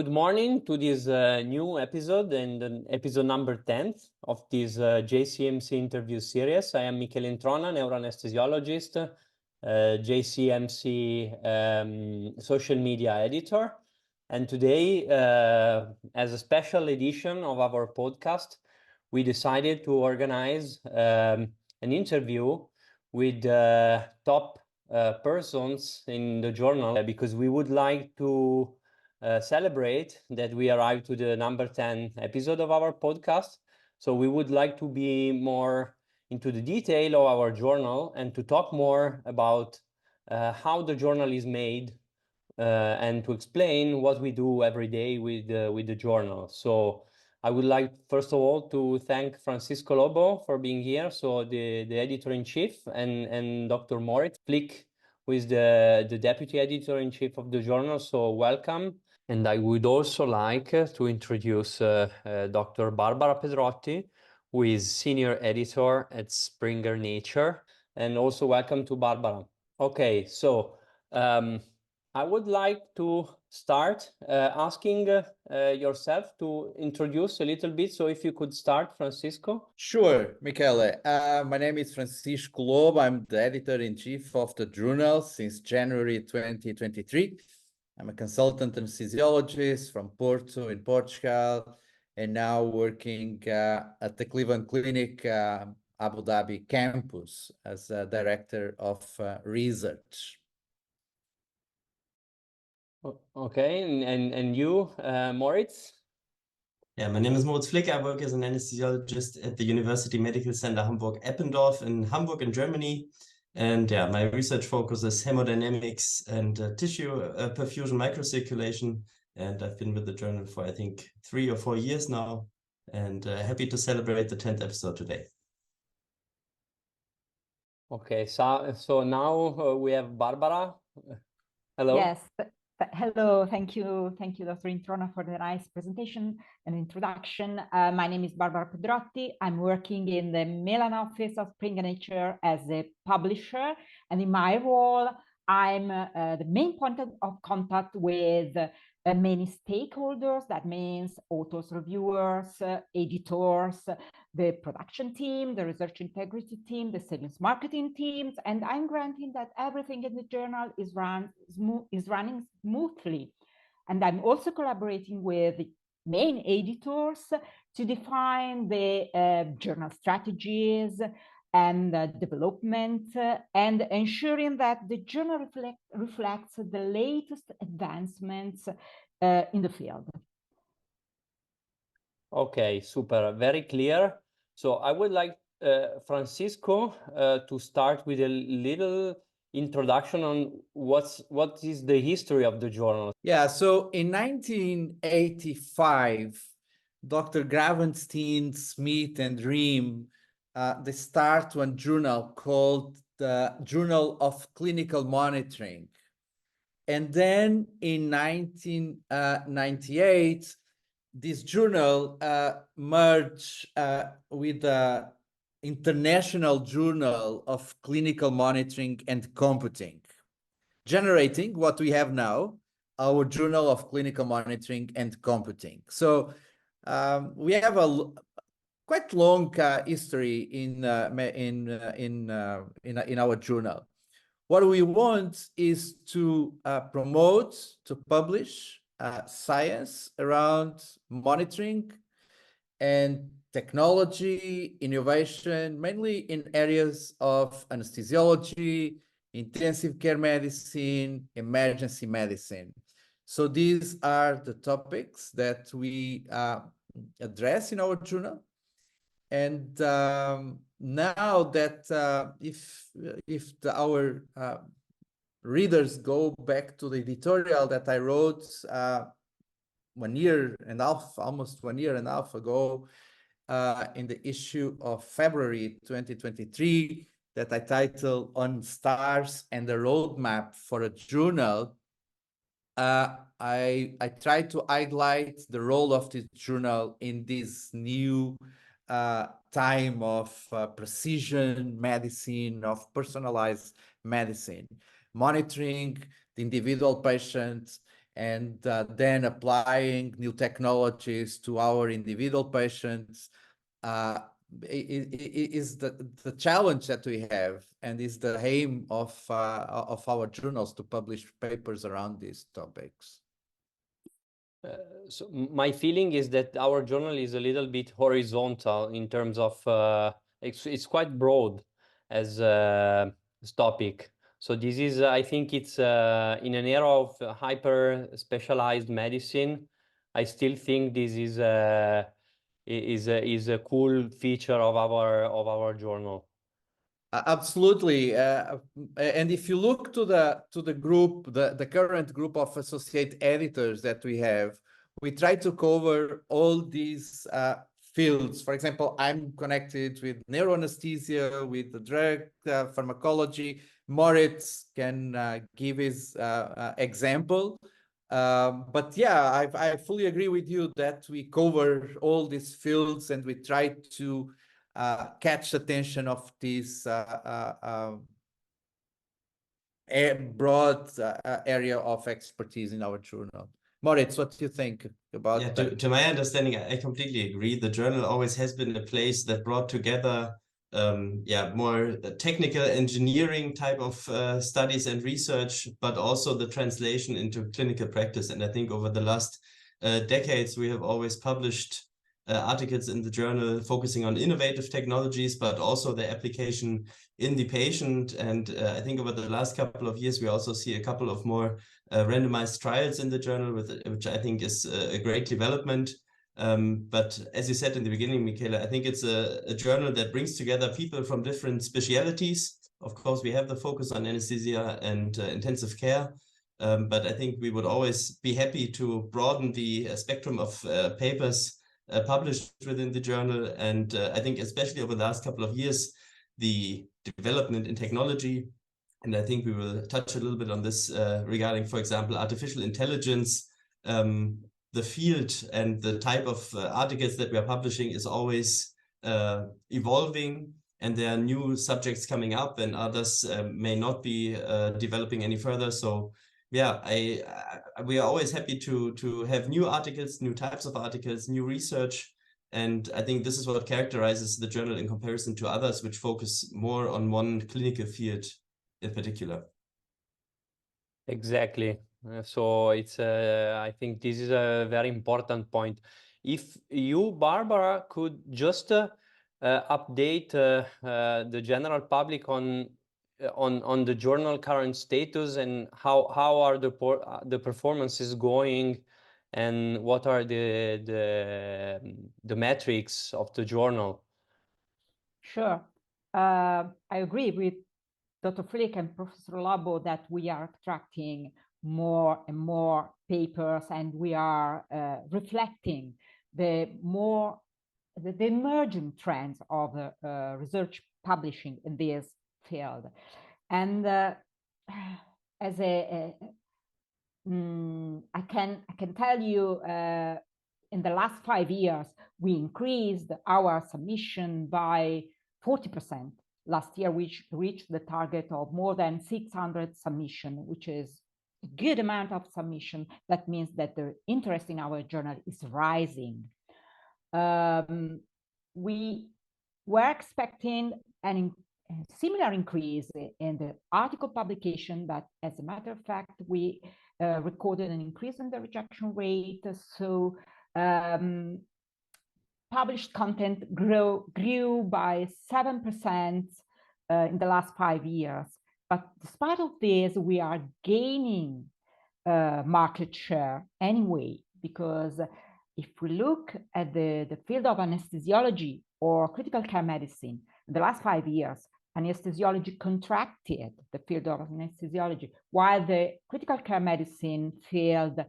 good morning to this new episode and episode number 10 of this JCMC interview series. I am Michele Introna, neuroanesthesiologist, JCMC social media editor. And today, as a special edition of our podcast, we decided to organize an interview with top persons in the journal because we would like to celebrate that we arrived to the number 10 episode of our podcast. So we would like to be more into the detail of our journal and to talk more about how the journal is made and to explain what we do every day with the journal. So I would like, first of all, to thank Francisco Lobo for being here, so the editor-in-chief, and Dr. Moritz Flick, who is the deputy editor-in-chief of the journal. So welcome. And I would also like to introduce Dr. Barbara Pedrotti, who is senior editor at Springer Nature. And also welcome to Barbara. Okay, so I would like to start asking yourself to introduce a little bit. So if you could start, Francisco. Sure, Michele. My name is Francisco Lobo. I'm the editor-in-chief of the journal since January 2023. I'm a consultant anesthesiologist from Porto in Portugal, and now working at the Cleveland Clinic Abu Dhabi campus as a director of research. Okay, and you, Moritz? Yeah, my name is Moritz Flick. I work as an anesthesiologist at the University Medical Center Hamburg-Eppendorf in Hamburg in Germany. And yeah, my research focus is hemodynamics and tissue perfusion microcirculation. And I've been with the journal for, I think, 3 or 4 years now. And happy to celebrate the 10th episode today. Okay, so now we have Barbara. Hello. Yes. Hello, thank you, Dr. Introna, for the nice presentation and introduction. My name is Barbara Pedrotti. I'm working in the Milan office of Springer Nature as a publisher, and in my role, I'm the main point of contact with many stakeholders. That means authors, reviewers, editors, the production team, the research integrity team, the sales marketing teams, and I'm granting that everything in the journal is running smoothly. And I'm also collaborating with main editors to define the journal strategies and development and ensuring that the journal reflects the latest advancements in the field. Okay, super, very clear. So I would like Francisco to start with a little introduction on what is the history of the journal. Yeah, so in 1985, Dr. Gravenstein, Smith, and Ream they start one journal called the Journal of Clinical Monitoring. And then in 1998, this journal merged with the International Journal of Clinical Monitoring and Computing, generating what we have now, our Journal of Clinical Monitoring and Computing. So we have a quite long history in our journal. What we want is to promote, to publish science around monitoring and technology, innovation, mainly in areas of anesthesiology, intensive care medicine, emergency medicine. So these are the topics that we address in our journal. And now that if our readers go back to the editorial that I wrote 1 year and a half, almost 1 year and a half ago, in the issue of February 2023, that I titled "On Stars and the Roadmap for a Journal," I tried to highlight the role of this journal in this new time of precision medicine, of personalized medicine, monitoring the individual patient and then applying new technologies to our individual patients is the challenge that we have, and is the aim of our journals to publish papers around these topics. So my feeling is that our journal is a little bit horizontal in terms of it's quite broad as a topic. So this is, I think it's in an era of hyper specialized medicine. I still think this is a cool feature of our journal. Absolutely, and if you look to the group, the current group of associate editors that we have, we try to cover all these fields. For example, I'm connected with neuroanesthesia, with the drug pharmacology. Moritz can give his example. But yeah, I fully agree with you that we cover all these fields, and we try to catch the attention of this broad area of expertise in our journal. Moritz, what do you think about that? To my understanding, I completely agree. The journal always has been a place that brought together more technical engineering type of studies and research, but also the translation into clinical practice. And I think over the last decades, we have always published articles in the journal focusing on innovative technologies, but also the application in the patient. And I think over the last couple of years, we also see a couple of more randomized trials in the journal, which I think is a great development. But as you said in the beginning, Michele, I think it's a journal that brings together people from different specialities. Of course, we have the focus on anesthesia and intensive care. But I think we would always be happy to broaden the spectrum of papers published within the journal. And I think especially over the last couple of years, the development in technology, and I think we will touch a little bit on this regarding, for example, artificial intelligence. The field and the type of articles that we are publishing is always evolving, and there are new subjects coming up, and others may not be developing any further. So yeah, we are always happy to have new articles, new types of articles, new research. And I think this is what characterizes the journal in comparison to others, which focus more on one clinical field in particular. Exactly. So it's I think this is a very important point. If you, Barbara, could just update the general public on the journal current status, and how are the performances going, and what are the metrics of the journal? Sure. I agree with Dr. Flick and Professor Lobo that we are attracting more and more papers, and we are reflecting the emerging trends of research publishing in this field. And as I can tell you, in the last 5 years, we increased our submission by 40%. Last year, we reached the target of more than 600 submissions, which is a good amount of submission. That means that the interest in our journal is rising. We were expecting a similar increase in the article publication, but as a matter of fact, we recorded an increase in the rejection rate. So published content grew by 7% in the last 5 years. But despite of this, we are gaining market share anyway, because if we look at the field of anesthesiology or critical care medicine, in the last 5 years, anesthesiology contracted, the field of anesthesiology, while the critical care medicine field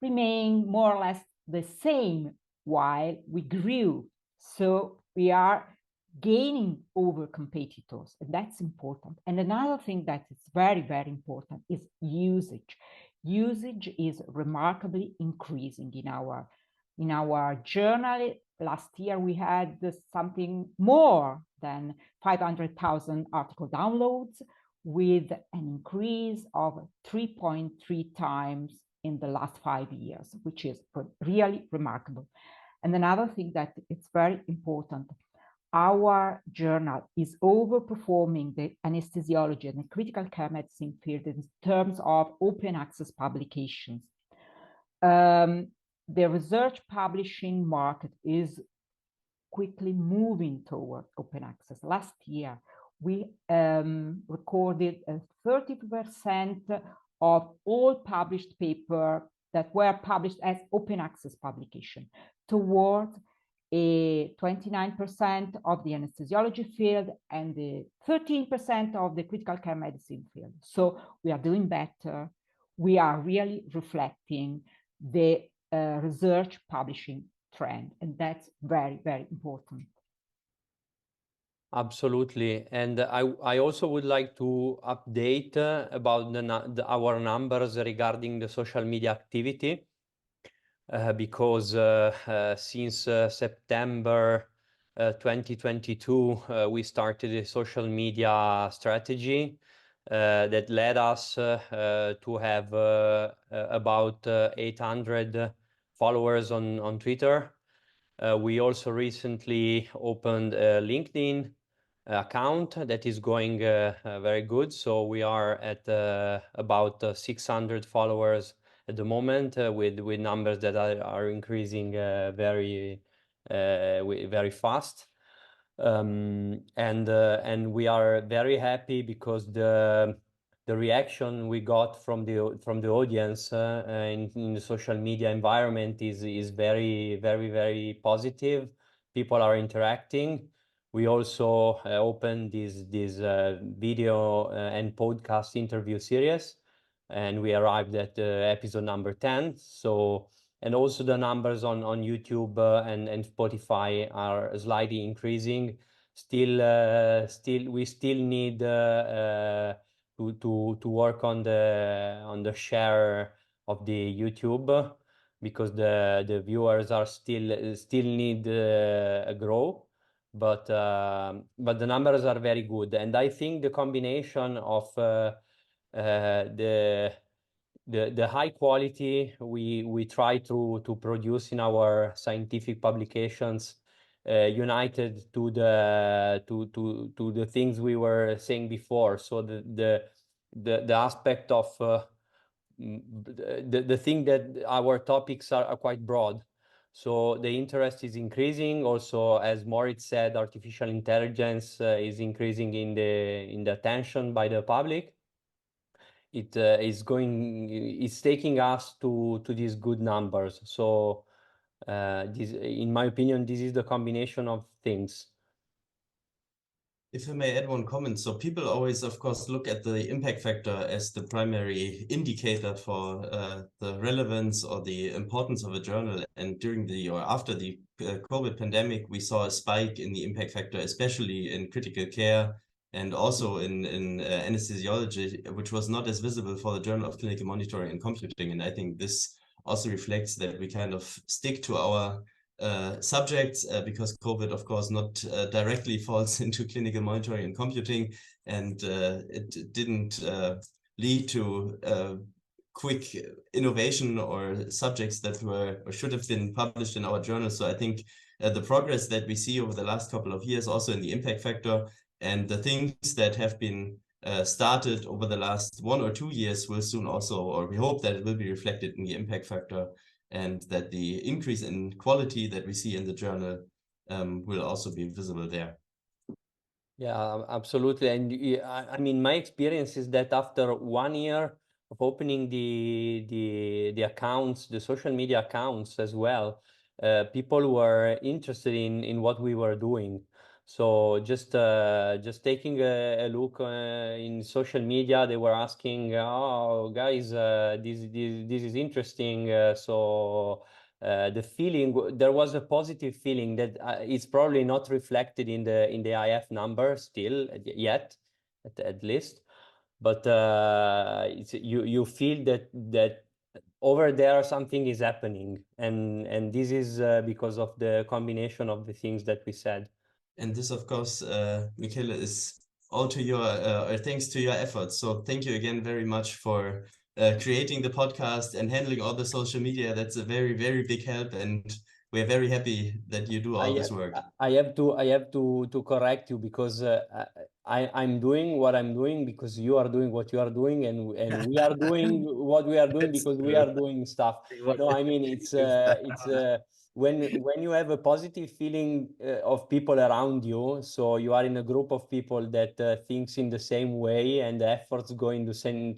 remained more or less the same, while we grew. So we are gaining over competitors, and that's important. And another thing that is very, very important is usage. Usage is remarkably increasing in our journal. Last year, we had something more than 500,000 article downloads, with an increase of 3.3 times in the last 5 years, which is really remarkable. And another thing that it's very important, our journal is overperforming the anesthesiology and the critical care medicine field in terms of open access publications. The research publishing market is quickly moving toward open access. Last year, we recorded 30% of all published papers that were published as open access publication, towards a 29% of the anesthesiology field and the 13% of the critical care medicine field. So we are doing better. We are really reflecting the research publishing trend, and that's very, very important. Absolutely. And I also would like to update about our numbers regarding the social media activity, because since September 2022, we started a social media strategy that led us to have about 800 followers on Twitter. We also recently opened a LinkedIn account that is going very good. So we are at about 600 followers at the moment, with numbers that are increasing very fast. And we are very happy because the reaction we got from the audience in the social media environment is very positive. People are interacting. We also opened this video and podcast interview series, and we arrived at episode number 10. So, and also the numbers on YouTube and Spotify are slightly increasing. We still need to work on the share of the YouTube, because the viewers are still need grow, but the numbers are very good. And I think the combination of the high quality we try to produce in our scientific publications, united to the things we were saying before. So the aspect of the thing that our topics are quite broad. So the interest is increasing. Also, as Moritz said, artificial intelligence is increasing in the attention by the public. It's taking us to these good numbers. So this, in my opinion, this is the combination of things. If I may add one comment, so people always, of course, look at the impact factor as the primary indicator for the relevance or the importance of a journal. And during or after the COVID pandemic, we saw a spike in the impact factor, especially in critical care and also in anesthesiology, which was not as visible for the Journal of Clinical Monitoring and Computing. And I think this also reflects that we kind of stick to our subjects, because COVID, of course, not directly falls into clinical monitoring and computing, and it didn't lead to quick innovation or subjects that were or should have been published in our journal. So I think the progress that we see over the last couple of years, also in the impact factor, and the things that have been started over the last 1 or 2 years will soon also, or we hope that it will be reflected in the impact factor, and that the increase in quality that we see in the journal will also be visible there. Yeah, absolutely. And I mean, my experience is that after 1 year of opening the accounts, the social media accounts as well, people were interested in what we were doing. So just taking a look in social media, they were asking, "Oh, guys, this is interesting." So the feeling, there was a positive feeling that it's probably not reflected in the IF number still yet, at least, but you feel that over there something is happening, and this is because of the combination of the things that we said. And this, of course, Michele, is all to your thanks to your efforts. So thank you again very much for creating the podcast and handling all the social media. That's a very, very big help, and we're very happy that you do all this work. I have to correct you, because I'm doing what I'm doing because you are doing what you are doing, and we are doing what we are doing because we are doing stuff. No, I mean it's when you have a positive feeling of people around you, so you are in a group of people that thinks in the same way and the efforts go into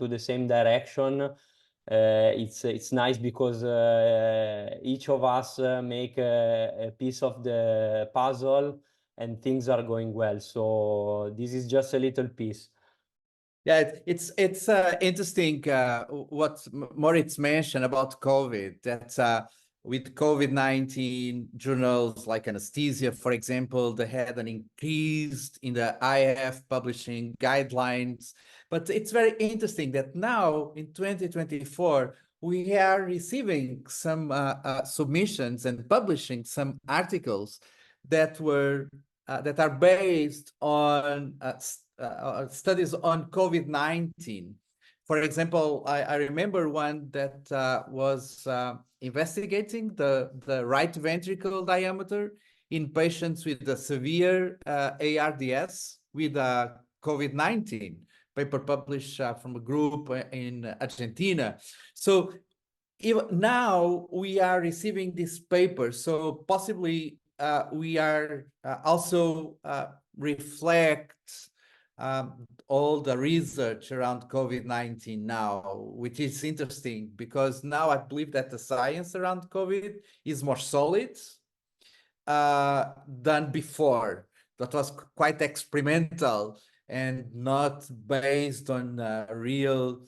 the same direction. It's nice because each of us make a piece of the puzzle and things are going well. So this is just a little piece. Yeah, it's interesting what Moritz mentioned about COVID, that with COVID-19 journals like Anesthesia, for example, they had an increase in the IF publishing guidelines. But it's very interesting that now in 2024, we are receiving some submissions and publishing some articles that are based on studies on COVID-19. For example, I remember one that was investigating the right ventricle diameter in patients with a severe ARDS with COVID-19, paper published from a group in Argentina. So now we are receiving this paper, so possibly we are also reflect all the research around COVID-19 now, which is interesting because now I believe that the science around COVID is more solid than before. That was quite experimental and not based on real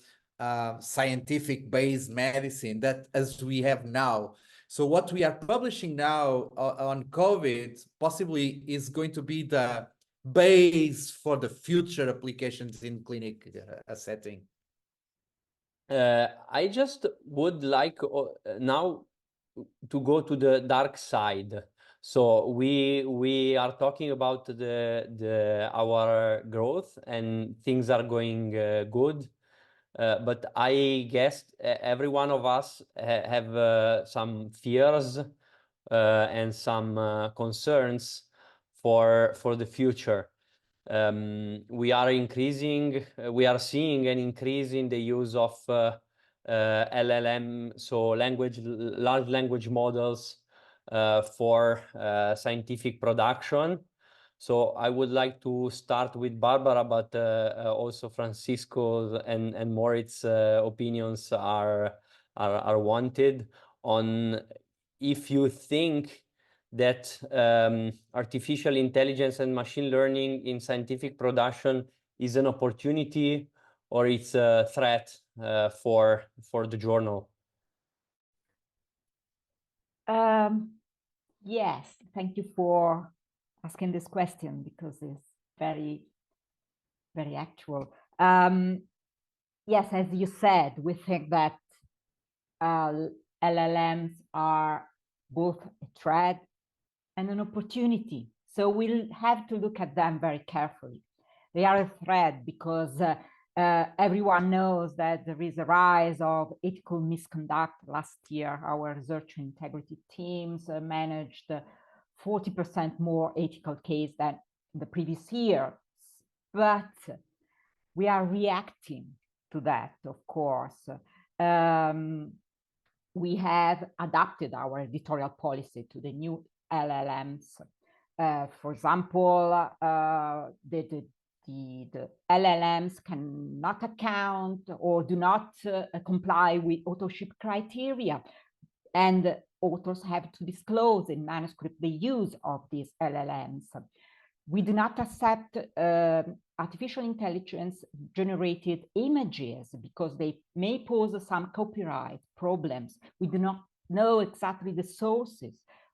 scientific-based medicine that as we have now. So what we are publishing now on COVID possibly is going to be the base for the future applications in clinic setting. I just would like now to go to the dark side. So we are talking about our growth and things are going good, but I guess every one of us have some fears and some concerns for the future. We are seeing an increase in the use of LLM, so large language models for scientific production. So I would like to start with Barbara, but also Francisco and Moritz's opinions are wanted on if you think that artificial intelligence and machine learning in scientific production is an opportunity or it's a threat for the journal. Yes, thank you for asking this question because it's very, very actual. Yes, as you said, we think that LLMs are both a threat and an opportunity. So we'll have to look at them very carefully. They are a threat because everyone knows that there is a rise of ethical misconduct. Last year, our research integrity teams managed 40% more ethical cases than the previous year. But we are reacting to that, of course. We have adapted our editorial policy to the new LLMs. For example, the LLMs cannot account or do not comply with authorship criteria, and authors have to disclose in manuscript the use of these LLMs. We do not accept artificial intelligence generated images because they may pose some copyright problems. We do not know exactly the sources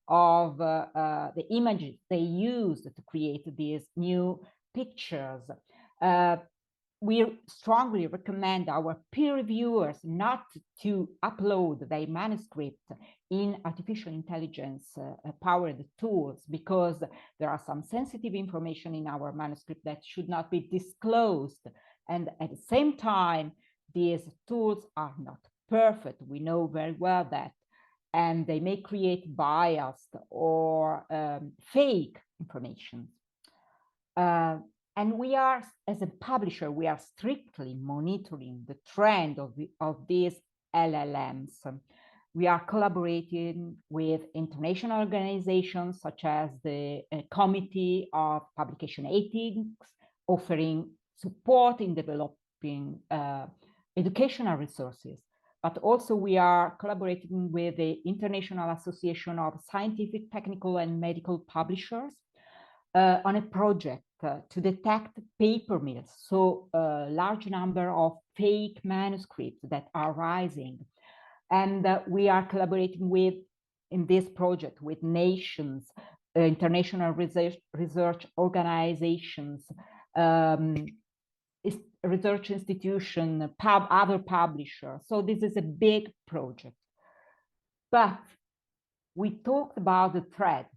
of the images they used to create these new pictures. We strongly recommend our peer reviewers not to upload their manuscript in artificial intelligence powered tools because there are some sensitive information in our manuscript that should not be disclosed. And at the same time, these tools are not perfect. We know very well that, and they may create biased or fake information. And we are, as a publisher, we are strictly monitoring the trend of these LLMs. We are collaborating with international organizations such as the Committee of Publication Ethics, offering support in developing educational resources. But also we are collaborating with the International Association of Scientific, Technical, and Medical Publishers on a project to detect paper mills, so a large number of fake manuscripts that are rising. And we are collaborating with, in this project, with nations, international research organizations, research institutions, other publishers. So this is a big project. But we talked about the threat,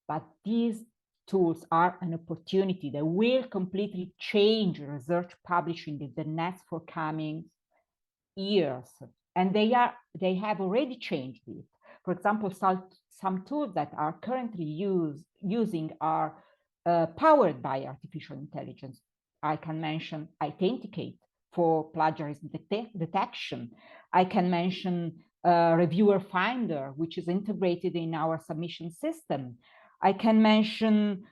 but these tools are an opportunity that will completely change research publishing in the next forthcoming years. And they have already changed it. For example, some tools that are currently using are powered by artificial intelligence. I can mention Authenticate for plagiarism detection. I can mention Reviewer Finder, which is integrated in our submission system. I can mention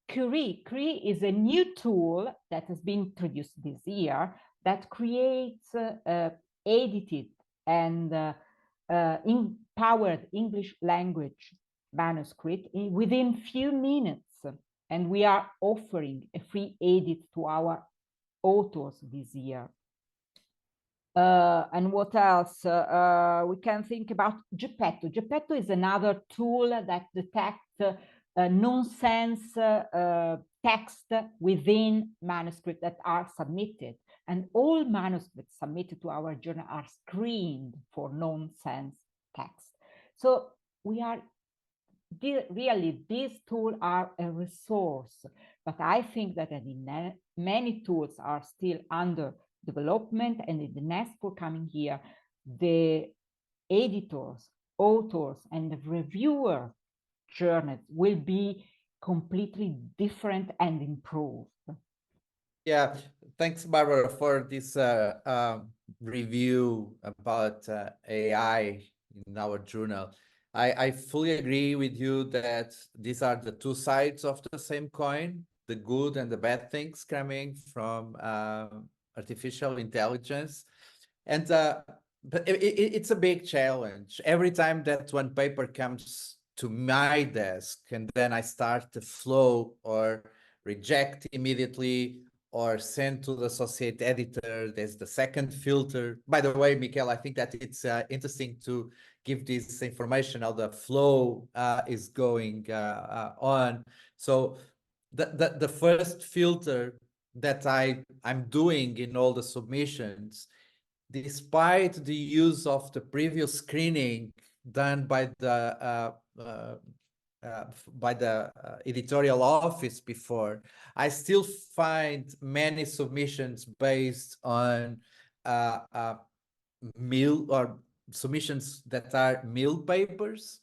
Curie. Curie is a new tool that has been introduced this year that creates edited and powered English language manuscript within few minutes. And we are offering a free edit to our authors this year. And what else? We can think about Geppetto. Geppetto is another tool that detects nonsense text within manuscripts that are submitted. And all manuscripts submitted to our journal are screened for nonsense text. So we are really, these tools are a resource, but I think that many tools are still under development, and in the next forthcoming year, the editors, authors, and the reviewer journals will be completely different and improved. Yeah, thanks, Barbara, for this review about AI in our journal. I fully agree with you that these are the two sides of the same coin, the good and the bad things coming from artificial intelligence. And but it's a big challenge. Every time that one paper comes to my desk and then I start to flow or reject immediately or send to the associate editor, there's the second filter. By the way, Michael, I think that it's interesting to give this information how the flow is going on. So the first filter that I'm doing in all the submissions, despite the use of the previous screening done by the editorial office before, I still find many submissions based on mill or submissions that are mill papers.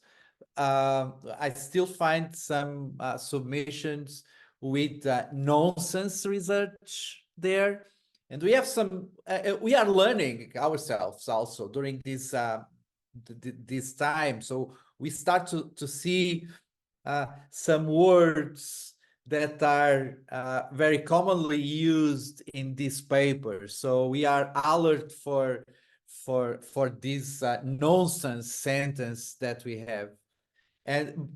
I still find some submissions with nonsense research there. And we have some, we are learning ourselves also during this time. So we start to see some words that are very commonly used in this paper. So we are alert for this nonsense sentence that we have. And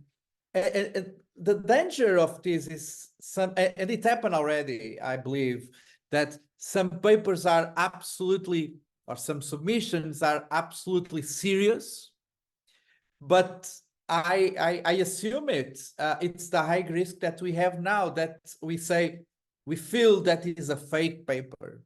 the danger of this is and it happened already, I believe, that some papers are absolutely, or some submissions are absolutely serious, but I assume it's the high risk that we have now, that we say, we feel that it is a fake paper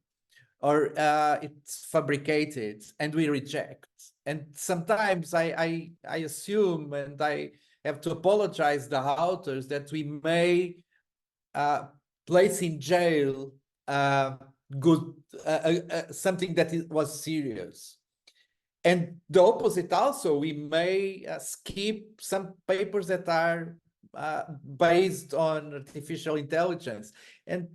or it's fabricated, and we reject. And sometimes I assume, and I have to apologize the authors, that we may place in jail good, something that was serious. And the opposite also, we may skip some papers that are based on artificial intelligence. And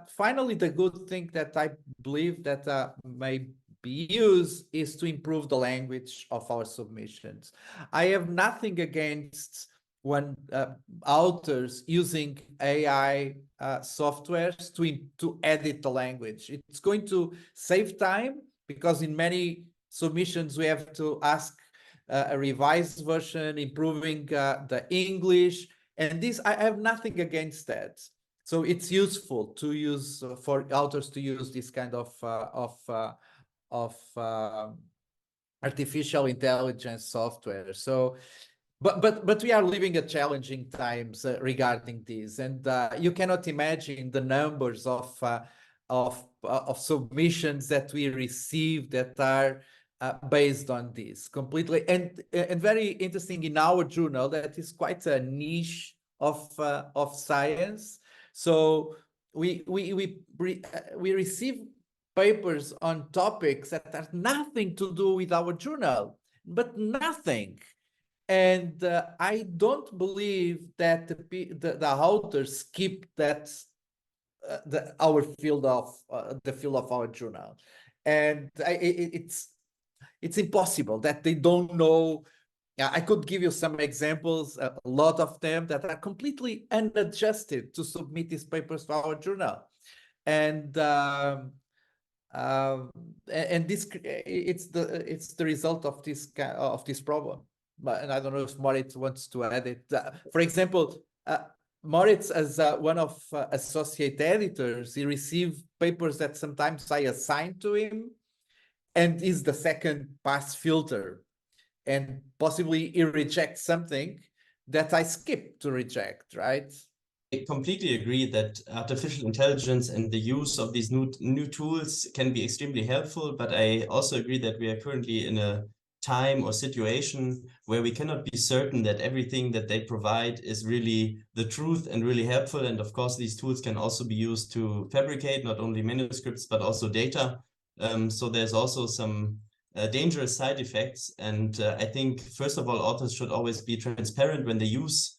finally, the good thing that I believe that may be used is to improve the language of our submissions. I have nothing against when authors using AI softwares to edit the language. It's going to save time, because in many submissions we have to ask a revised version, improving the English, and this, I have nothing against that. So it's useful to use for authors to use this kind of artificial intelligence software. So, but we are living at challenging times regarding this, and you cannot imagine the numbers of submissions that we receive that are based on this completely. And very interesting, in our journal, that is quite a niche of science. So we receive papers on topics that have nothing to do with our journal, but nothing. And I don't believe that the authors skip that our field of the field of our journal, and it's impossible that they don't know. I could give you some examples, a lot of them, that are completely unadjusted to submit these papers to our journal, and this it's the result of this problem. And I don't know if Moritz wants to add it. For example, Moritz, as one of associate editors, he received papers that sometimes I assign to him, and is the second pass filter, and possibly he rejects something that I skip to reject, right? I completely agree that artificial intelligence and the use of these new tools can be extremely helpful, but I also agree that we are currently in a time or situation where we cannot be certain that everything that they provide is really the truth and really helpful. And of course, these tools can also be used to fabricate not only manuscripts, but also data. So there's also some dangerous side effects. And I think, first of all, authors should always be transparent when they use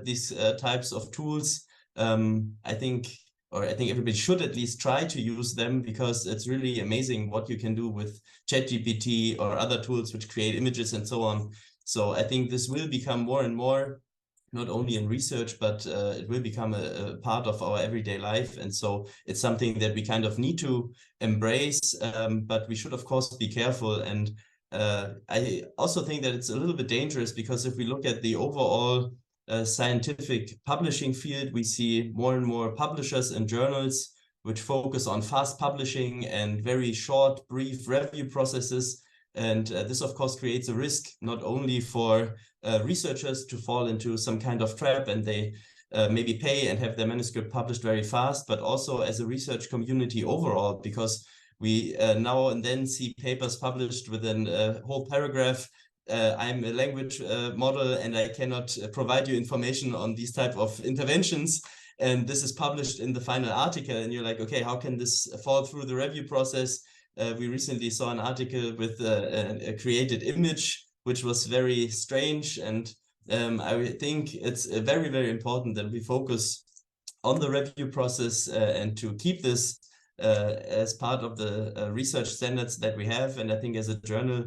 these types of tools. I think everybody should at least try to use them, because it's really amazing what you can do with ChatGPT or other tools which create images and so on. So I think this will become more and more, not only in research, but it will become a part of our everyday life. And so it's something that we kind of need to embrace, but we should, of course, be careful. And I also think that it's a little bit dangerous, because if we look at the overall scientific publishing field, we see more and more publishers and journals which focus on fast publishing and very short, brief review processes. And this, of course, creates a risk not only for researchers to fall into some kind of trap and they maybe pay and have their manuscript published very fast, but also as a research community overall, because we now and then see papers published within a whole paragraph. I'm a language model and I cannot provide you information on these type of interventions. And this is published in the final article. And you're like, okay, how can this fall through the review process? We recently saw an article with a created image, which was very strange. And I think it's very, very important that we focus on the review process and to keep this as part of the research standards that we have. And I think as a journal,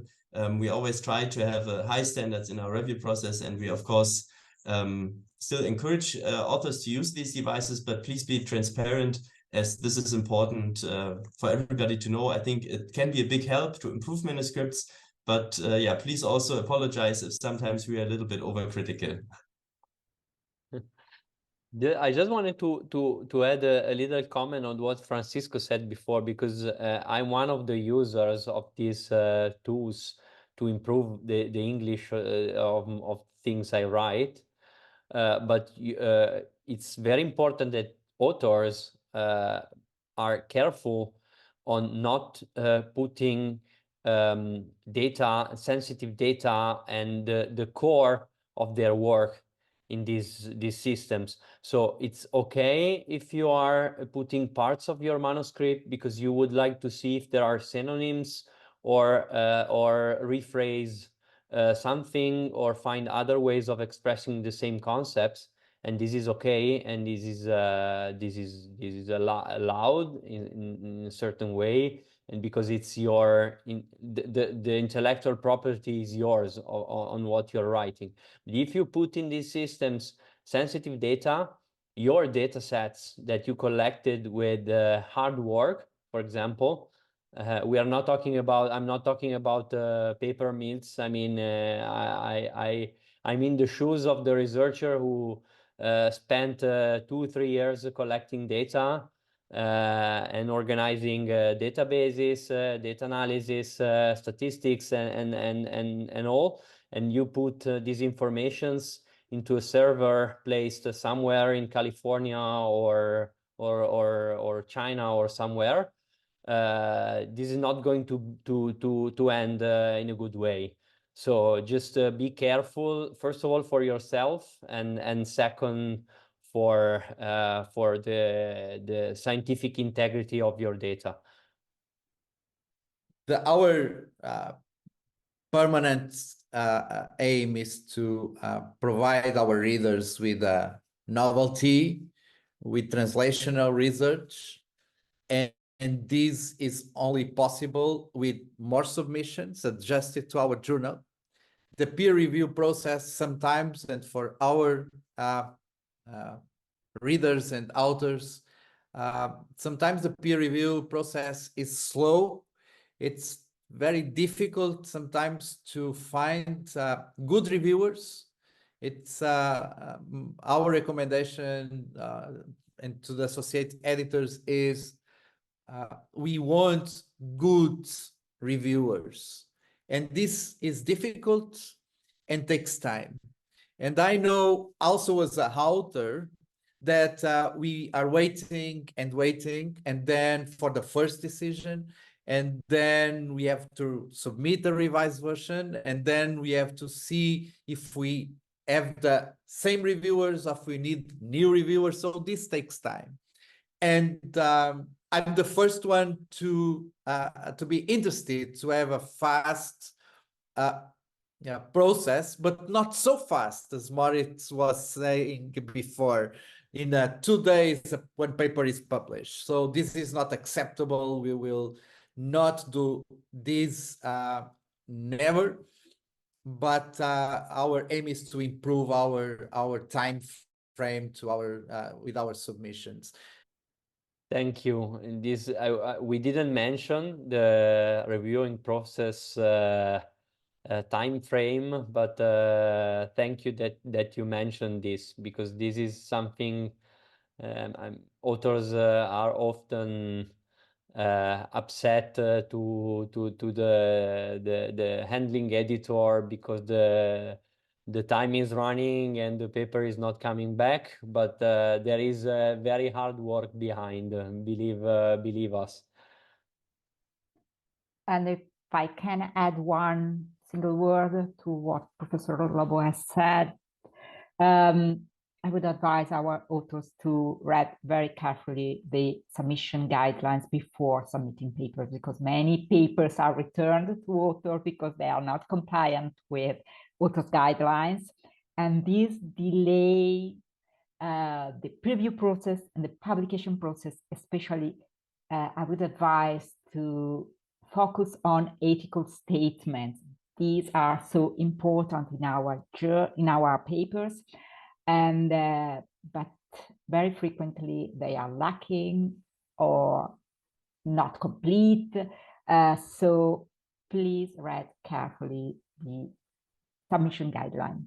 we always try to have high standards in our review process. And we, of course, still encourage authors to use these devices, but please be transparent, as this is important for everybody to know. I think it can be a big help to improve manuscripts, but yeah, please also apologize if sometimes we are a little bit overcritical. I just wanted to add a little comment on what Francisco said before, because I'm one of the users of these tools to improve the English of things I write. But it's very important that authors are careful on not putting sensitive data and the core of their work in these systems. So it's okay if you are putting parts of your manuscript because you would like to see if there are synonyms or rephrase something or find other ways of expressing the same concepts, and this is okay, and this is allowed in a certain way, and because it's the intellectual property is yours on what you're writing. But if you put in these systems sensitive data, your data sets that you collected with hard work, for example, we are not talking about, I'm not talking about paper mills. I mean, I'm in the shoes of the researcher who spent 2-3 years collecting data and organizing databases, data analysis, statistics, and all. And you put these informations into a server placed somewhere in California or China or somewhere. This is not going to end in a good way. So just be careful, first of all, for yourself, and second, for the scientific integrity of your data. Our permanent aim is to provide our readers with novelty, with translational research, and this is only possible with more submissions adjusted to our journal. The peer review process sometimes, and for our readers and authors, sometimes the peer review process is slow. It's very difficult sometimes to find good reviewers. It's our recommendation and to the associate editors is we want good reviewers, and this is difficult and takes time. And I know also as an author that we are waiting and waiting, and then for the first decision, and then we have to submit the revised version, and then we have to see if we have the same reviewers, or if we need new reviewers. So this takes time. And I'm the first one to be interested to have a fast process, but not so fast as Moritz was saying before. In 2 days, one paper is published. So this is not acceptable. We will not do this never. But our aim is to improve our time frame to with our submissions. Thank you. In this, we didn't mention the reviewing process time frame, but thank you that you mentioned this, because this is something authors are often upset to the handling editor because the time is running and the paper is not coming back, but there is very hard work behind, believe us. And if I can add one single word to what Professor Lobo has said, I would advise our authors to read very carefully the submission guidelines before submitting papers, because many papers are returned to author because they are not compliant with author's guidelines. And this delay the preview process and the publication process. Especially, I would advise to focus on ethical statements. These are so important in our papers, and but very frequently they are lacking or not complete. So please read carefully the submission guideline.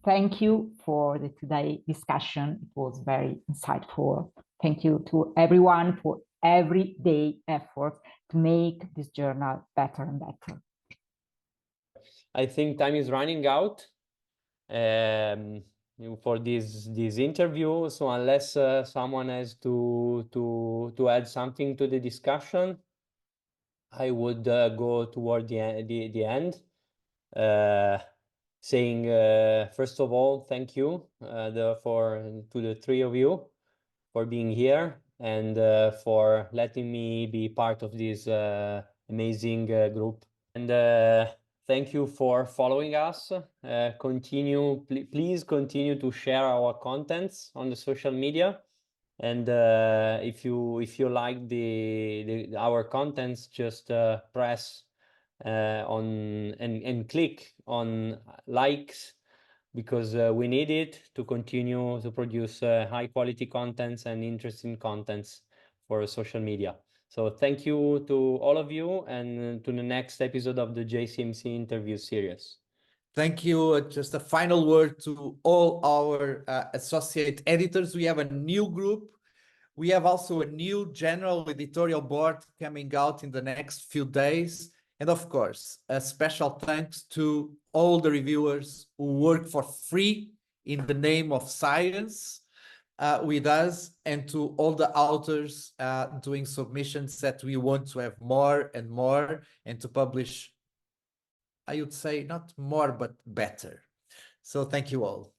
Thank you for the today discussion. It was very insightful. Thank you to everyone for everyday effort to make this journal better and better. I think time is running out for this interview. So unless someone has to add something to the discussion, I would go toward the end. saying, first of all, thank you to the three of you for being here and for letting me be part of this amazing group. And thank you for following us. Please continue to share our contents on the social media. And if you like our contents, just press on and click on likes, because we need it to continue to produce high quality contents and interesting contents for social media. So thank you to all of you, and to the next episode of the JCMC interview series. Thank you. Just a final word to all our associate editors. We have a new group. We have also a new general editorial board coming out in the next few days. And of course, a special thanks to all the reviewers who work for free in the name of science with us, and to all the authors doing submissions that we want to have more and more, and to publish, I would say, not more, but better. So thank you all.